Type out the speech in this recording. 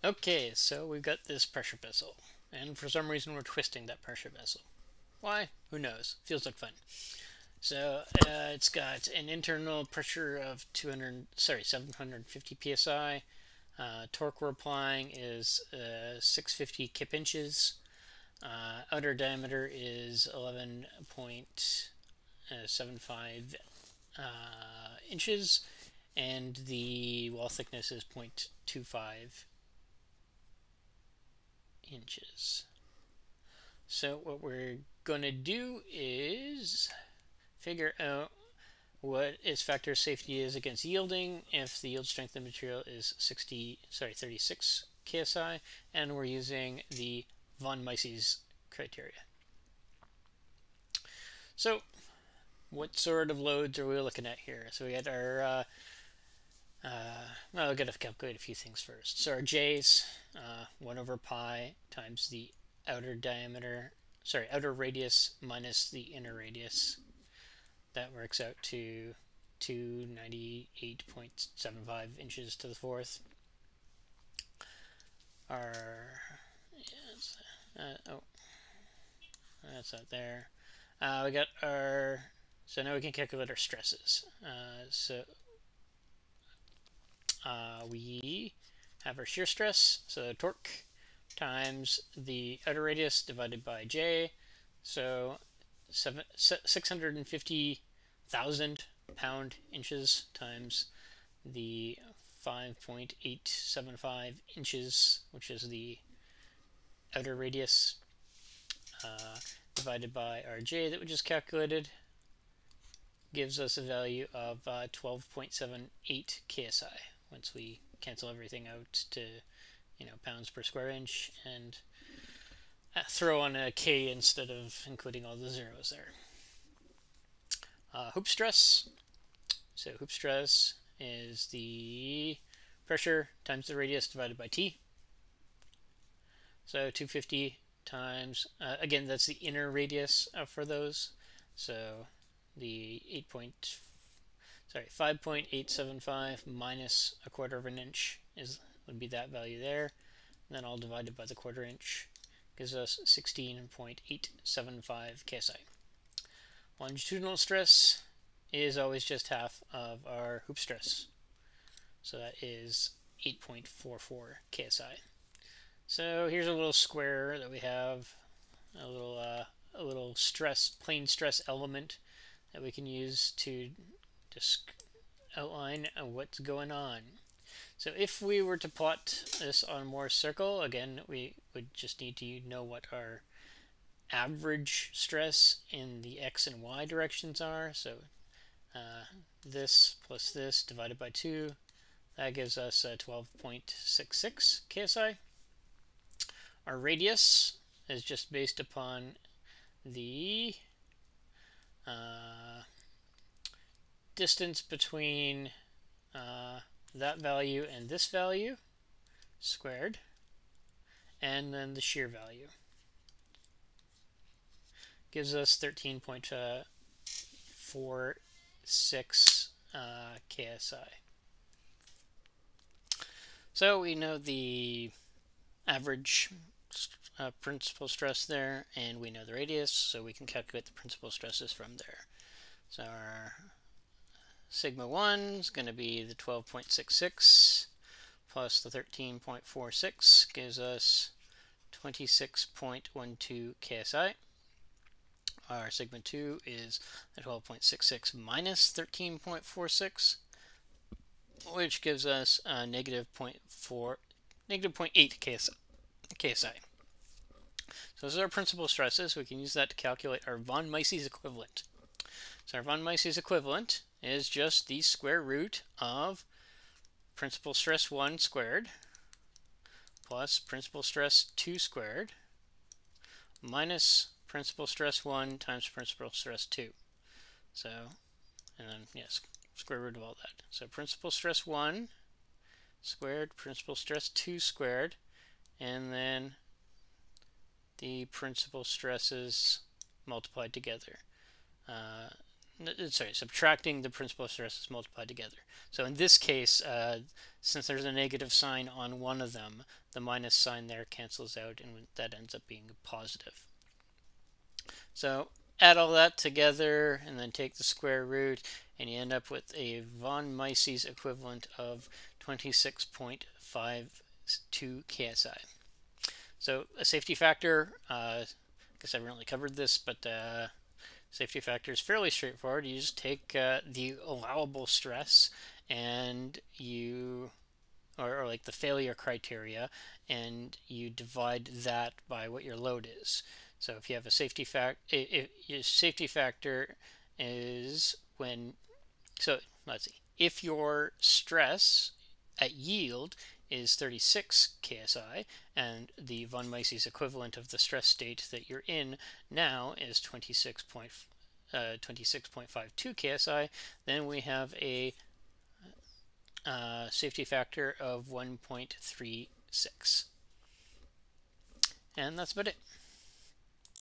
Okay, so we've got this pressure vessel, and for some reason we're twisting that pressure vessel. Why? Who knows? Feels like fun. So it's got an internal pressure of 750 psi. Torque we're applying is 650 kip inches. Outer diameter is 11.75 inches, and the wall thickness is 0.25 inches. So what we're going to do is figure out what its factor of safety is against yielding if the yield strength of the material is 36 KSI, and we're using the von Mises criteria. So what sort of loads are we looking at here? So we had our well, I've got to calculate a few things first. So our J's, 1 over pi times the outer radius minus the inner radius. That works out to 298.75 inches to the fourth. That's not there. We got our, so now we can calculate our stresses. We have our shear stress, so torque times the outer radius divided by J, so 650,000 pound-inches times the 5.875 inches, which is the outer radius, divided by our J that we just calculated, gives us a value of 12.78 KSI once we cancel everything out to, pounds per square inch and throw on a K instead of including all the zeros there. Hoop stress. So hoop stress is the pressure times the radius divided by T. So 250 times, again, that's the inner radius for those. So the 5.875 minus a quarter of an inch would be that value there. And then all divided by the quarter inch gives us 16.875 KSI. Longitudinal stress is always just half of our hoop stress. So that is 8.44 KSI. So here's a little square that we have, a little plane stress element that we can use to just outline what's going on. So if we were to plot this on Moore's circle, again, we would just need to know what our average stress in the x and y directions are. So this plus this divided by 2, that gives us 12.66 KSI. Our radius is just based upon the distance between that value and this value squared, and then the shear value. Gives us 13.46 KSI. So we know the average principal stress there, and we know the radius, so we can calculate the principal stresses from there. So our sigma 1 is going to be the 12.66 plus the 13.46 gives us 26.12 KSI. Our sigma 2 is the 12.66 minus 13.46, which gives us negative 0.8 KSI. So those are our principal stresses. We can use that to calculate our von Mises equivalent. So our von Mises equivalent is just the square root of principal stress 1 squared plus principal stress 2 squared minus principal stress 1 times principal stress 2. So, and then, yes, square root of all that. So principal stress 1 squared, principal stress 2 squared, and then the principal stresses multiplied together. Subtracting the principal stresses multiplied together. So in this case, since there's a negative sign on one of them, the minus sign there cancels out and that ends up being positive. So add all that together and then take the square root and you end up with a von Mises equivalent of 26.52 KSI. So a safety factor, I guess I haven't really covered this, but safety factor is fairly straightforward. You just take the allowable stress and or like the failure criteria, and you divide that by what your load is. So if you have a safety if your safety factor is let's see, if your stress at yield is 36 KSI and the von Mises equivalent of the stress state that you're in now is 26.52 KSI, then we have a safety factor of 1.36. And that's about it.